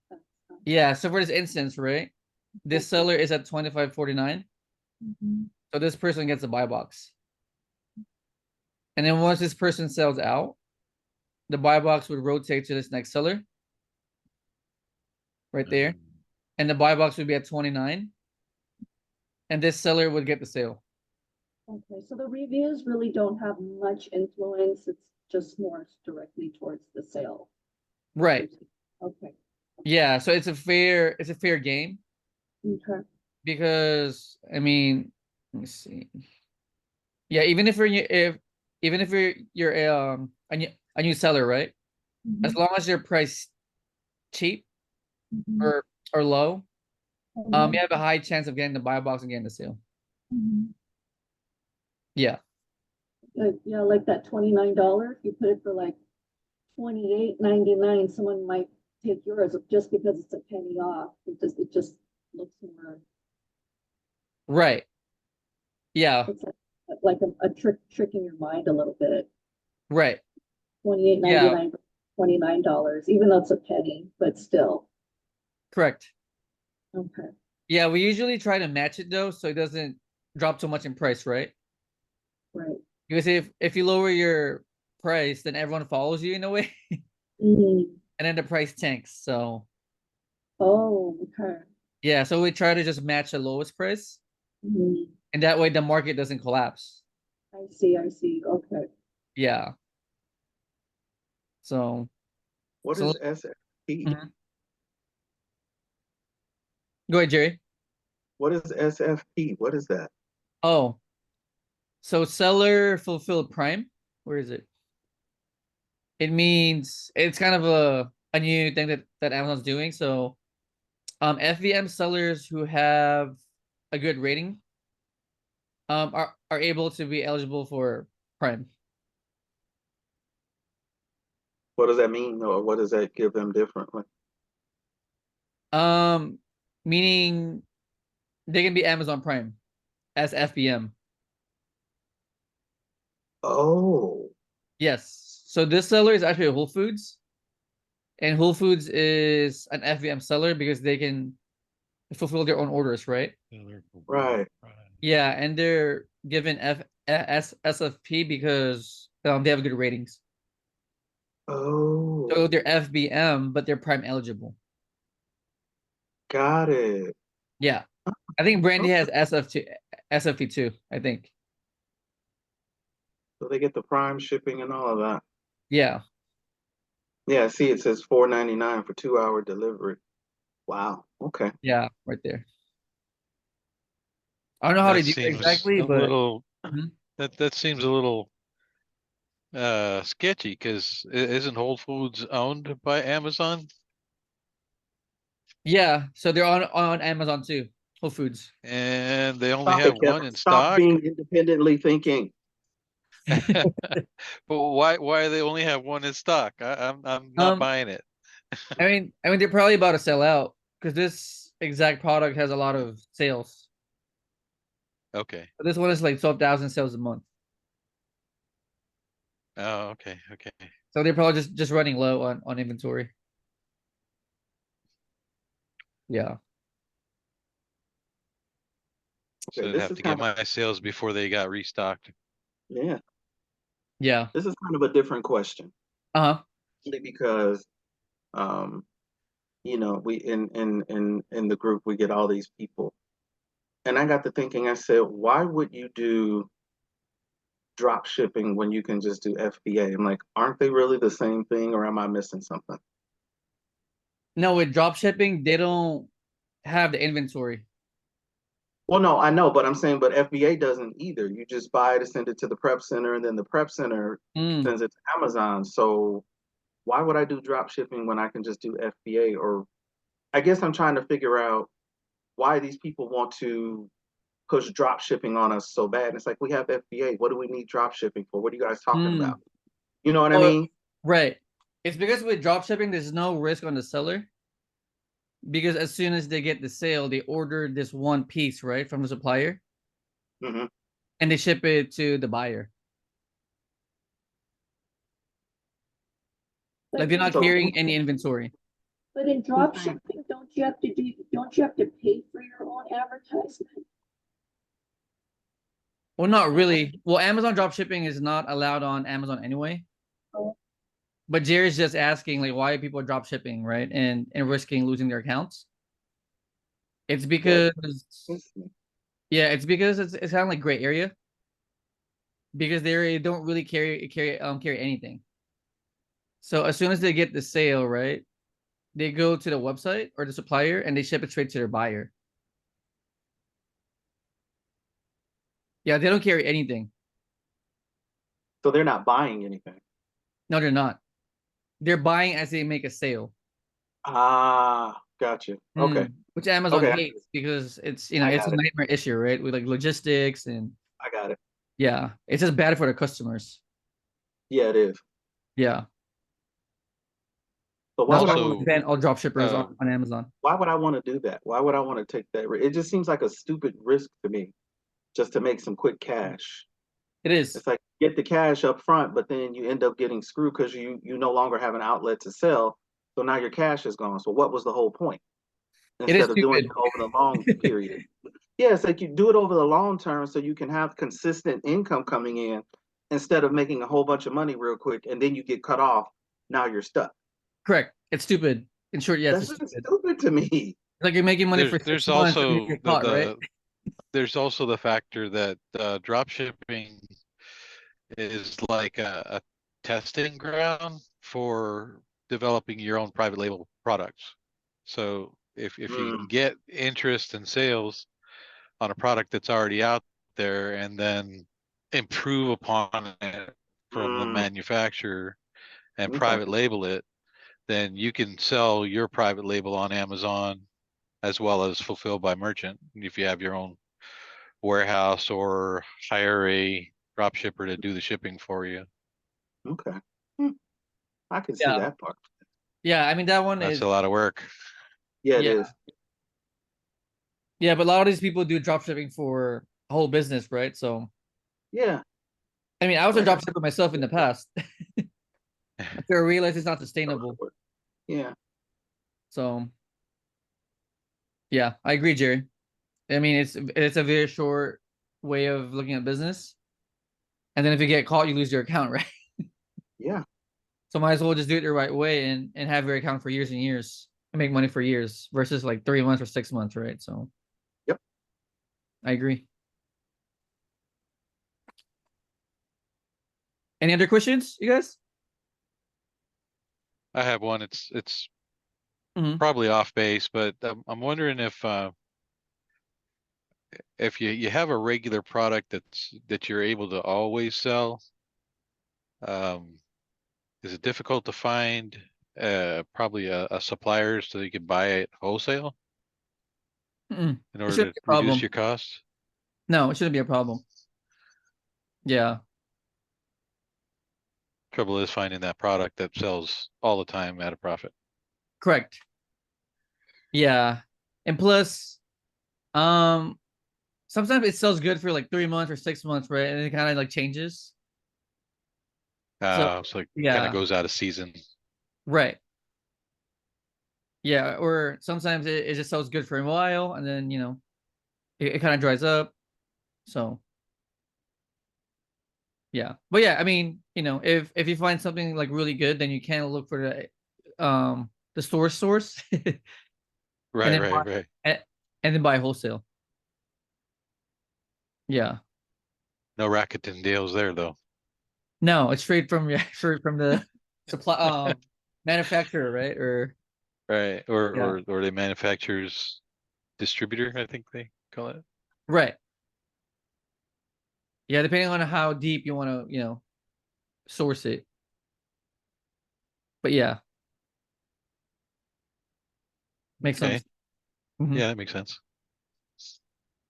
S5: That's fine.
S2: Yeah, so for this instance, right? This seller is at 25.49.
S5: Mhm.
S2: So this person gets a buy box. And then once this person sells out, the buy box would rotate to this next seller right there. And the buy box would be at 29. And this seller would get the sale.
S5: Okay, so the reviews really don't have much influence. It's just more directly towards the sale.
S2: Right.
S5: Okay.
S2: Yeah, so it's a fair game
S5: Okay.
S2: because I mean, let me see. Yeah, even if you're a new seller, right? As long as your price cheap
S5: Mhm.
S2: or low,
S5: Mhm.
S2: you have a high chance of getting the buy box and getting the sale.
S5: Mhm.
S2: Yeah.
S5: Yeah, like that $29, if you put it for like 28.99, someone might take yours just because it's a penny off. It just looks more,
S2: Right. Yeah.
S5: it's like a trick in your mind a little bit.
S2: Right.
S5: 28.99,
S2: Yeah.
S5: $29, even though it's a penny, but still.
S2: Correct.
S5: Okay.
S2: Yeah, we usually try to match it though, so it doesn't drop too much in price, right?
S5: Right.
S2: Because if you lower your price, then everyone follows you in a way,
S5: Mhm.
S2: and then the price tanks. So
S5: Oh, okay.
S2: yeah, so we try to just match the lowest price,
S5: Mhm.
S2: and that way the market doesn't collapse.
S5: I see, I see. Okay.
S2: Yeah. So
S1: What
S2: so
S1: is SFP?
S2: mhm. Go ahead, Jerry.
S1: What is SFP? What is that?
S2: Oh, so seller fulfilled prime. Where is it? It means it's kind of a new thing that Amazon's doing. So FBM sellers who have a good rating are able to be eligible for prime.
S1: What does that mean, or what does that give them differently?
S2: Um Meaning they can be Amazon Prime as FBM.
S1: Oh,
S2: Yes. So this seller is actually Whole Foods, and Whole Foods is an FBM seller because they can fulfill their own orders, right?
S1: right.
S2: Yeah, and they're given SFP because they have good ratings. So
S1: Oh,
S2: they're FBM, but they're Prime eligible.
S1: got it.
S2: Yeah. I think Brandy
S1: Oh,
S2: has SFP too, I think.
S1: so they get the prime shipping and all of that.
S2: Yeah.
S1: Yeah, see, it says $4.99 for 2-hour delivery. Wow. Okay.
S2: Yeah, right there. I don't know how
S4: That
S2: to do it
S4: seems
S2: exactly,
S4: a
S2: but
S4: little,
S2: Mhm.
S4: that seems a little sketchy, because isn't Whole Foods owned by Amazon?
S2: yeah, so they're on Amazon too. Whole Foods.
S4: And they only
S1: Stop
S4: have
S1: it,
S4: one
S1: Kevin.
S4: in
S1: Stop
S4: stock?
S1: being independently thinking.
S4: But why they only have one in stock? I'm not
S2: Um,
S4: buying it.
S2: I mean, they're probably about to sell out because this exact product has a lot of sales.
S4: Okay.
S2: But this one is like 12,000 sales a month,
S4: Oh, okay, okay.
S2: so they're probably just running low on inventory. Yeah,
S4: So
S1: Okay,
S4: I'd
S1: this
S4: have
S1: is
S4: to get
S1: kind of
S4: my sales before they got restocked.
S1: yeah.
S2: yeah.
S1: This is kind of a different question,
S2: Uh-huh.
S1: only because um, we in the group we get all these people, and I got to thinking. I said, why would you do drop shipping when you can just do FBA? I'm like, aren't they really the same thing, or am I missing something?
S2: No, with drop shipping, they don't have the inventory.
S1: Well, no, I know, but I'm saying, but FBA doesn't either. You just buy it and send it to the prep center, and then the prep center
S2: Mm.
S1: sends it to Amazon. So why would I do drop shipping when I can just do FBA? Or I guess I'm trying to figure out why these people want to push drop shipping on us so bad. And it's like, we have FBA. What do we need drop shipping for? What are you guys talking about?
S2: Mm.
S1: You know what I
S2: Well,
S1: mean?
S2: right. It's because with drop shipping, there's no risk on the seller because as soon as they get the sale, they order this one piece, right, from the supplier
S1: Hmm.
S2: and they ship it to the buyer. Like
S5: But
S2: they're not
S1: So,
S2: carrying any inventory.
S5: but in drop shipping, don't you have to pay for your own advertisement?
S2: Well, not really. Well, Amazon drop shipping is not allowed on Amazon anyway.
S5: Oh.
S2: But Jerry's just asking like why people are drop shipping, right? And risking losing their accounts. It's
S1: yeah,
S2: because
S1: it's-
S2: yeah, it's because it's kind of like gray area because they don't really carry anything. So as soon as they get the sale, right, they go to the website or the supplier and they ship it straight to their buyer. Yeah, they don't carry anything.
S1: so they're not buying anything.
S2: No, they're not. They're buying as they make a sale.
S1: Ah, gotcha. Okay.
S2: Which Amazon
S1: Okay.
S2: hates because it's
S1: I
S2: it's a
S1: got it.
S2: nightmare issue, right? With like logistics and
S1: I got it.
S2: yeah, it's just bad for the customers.
S1: Yeah, it is.
S2: Yeah,
S1: But why
S2: that's
S1: would
S2: why
S1: I
S2: we
S1: want to
S4: Also,
S1: do
S2: ban all
S1: that?
S2: drop shippers
S4: uh,
S2: on Amazon.
S1: Why would I want to do that? Why would I want to take that risk? It just seems like a stupid risk to me, just to make some quick cash.
S2: It is
S1: It's like get the cash up front, but then you end up getting screwed because you no longer have an outlet to sell. So now your cash is gone. So what was the whole point?
S2: it is
S1: Instead of doing it
S2: stupid.
S1: over the long period. Yeah, it's like you do it over the long term so you can have consistent income coming in instead of making a whole bunch of money real quick and then you get cut off. Now you're stuck.
S2: Correct. It's stupid. In short, yes,
S1: That's
S2: it's
S1: just
S2: stupid.
S1: stupid to me.
S2: Like you're making money for
S4: there's
S2: 6 months and then you
S4: also
S2: get caught, right?
S4: there's also the factor that drop shipping is like a testing ground for developing your own private label products. So if you can
S1: Mm,
S4: get interest and sales on a product that's already out there and then improve upon it from the
S1: mm,
S4: manufacturer and
S1: okay.
S4: private label it, then you can sell your private label on Amazon as well as fulfilled by merchant if you have your own warehouse or hire a drop shipper to do the shipping for you.
S1: Okay. Hmm, I can see
S2: Yeah.
S1: that part.
S2: Yeah, I mean that one
S4: That's
S2: is
S4: a lot of work.
S1: Yeah, it
S2: yeah.
S1: is.
S2: Yeah, but a lot of these people do drop shipping for a whole business, right? So
S1: Yeah.
S2: I mean I was a
S1: Like I
S2: drop
S1: said,
S2: shipper myself in the past. After I realized it's not sustainable.
S1: yeah.
S2: So yeah, I agree, Jerry. I mean it's a very short way of looking at business. And then if you get caught, you lose your account, right?
S1: Yeah.
S2: So might as well just do it the right way and have your account for years and years and make money for years versus like 3 months or 6 months, right? So
S1: Yep.
S2: I agree. Any other questions, you guys?
S4: I have one. It's probably off base, but I'm wondering if you have a regular product that you're able to always sell, is it difficult to find probably a supplier so you can buy it wholesale
S2: Mm-mm.
S4: in
S2: It
S4: order
S2: shouldn't
S4: to
S2: be a
S4: reduce
S2: problem.
S4: your costs?
S2: No, it shouldn't be a problem. Yeah,
S4: Trouble is finding that product that sells all the time at a profit.
S2: correct. Yeah. And plus, um, sometimes it sells good for like 3 months or 6 months, right? And it kind of like changes. So
S4: So it kind of
S2: yeah,
S4: goes out of season.
S2: right. Yeah, or sometimes it just sells good for a while and then it kind of dries up. So yeah. But yeah, I mean, if you find something like really good, then you can look for the source and
S4: Right,
S2: then
S4: right,
S2: buy
S4: right.
S2: and then buy wholesale. Yeah.
S4: No Rakuten deals there though.
S2: No, it's straight from straight from the supply manufacturer, right? Or
S4: Right.
S2: yeah.
S4: Or the manufacturer's distributor, I think they call it.
S2: Right. Yeah, depending on how deep you want to, source it. But yeah, makes
S4: Okay.
S2: sense. Mhm.
S4: Yeah, that makes sense.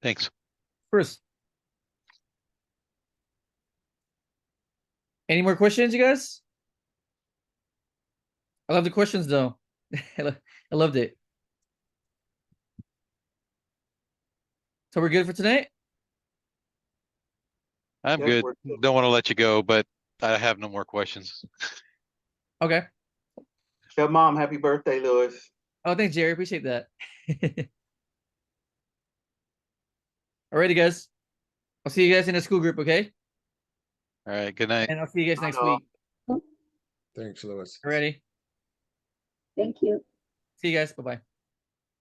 S4: Thanks.
S2: First, any more questions, you guys? I love the questions though. I loved it. So we're good for tonight?
S4: I'm
S1: Yep,
S4: good.
S1: we're good.
S4: Don't want to let you go, but I have no more questions.
S2: Okay.
S1: Tell mom happy birthday, Lewis.
S2: Oh, thanks, Jerry. Appreciate that. Alrighty, guys. I'll see you guys in the school group, okay?
S4: All right. Good night.
S2: And I'll see you guys
S1: Bye,
S2: next
S1: all.
S2: week.
S3: Thanks, Lewis.
S2: Alrighty.
S5: Thank you.
S2: See you guys. Bye-bye.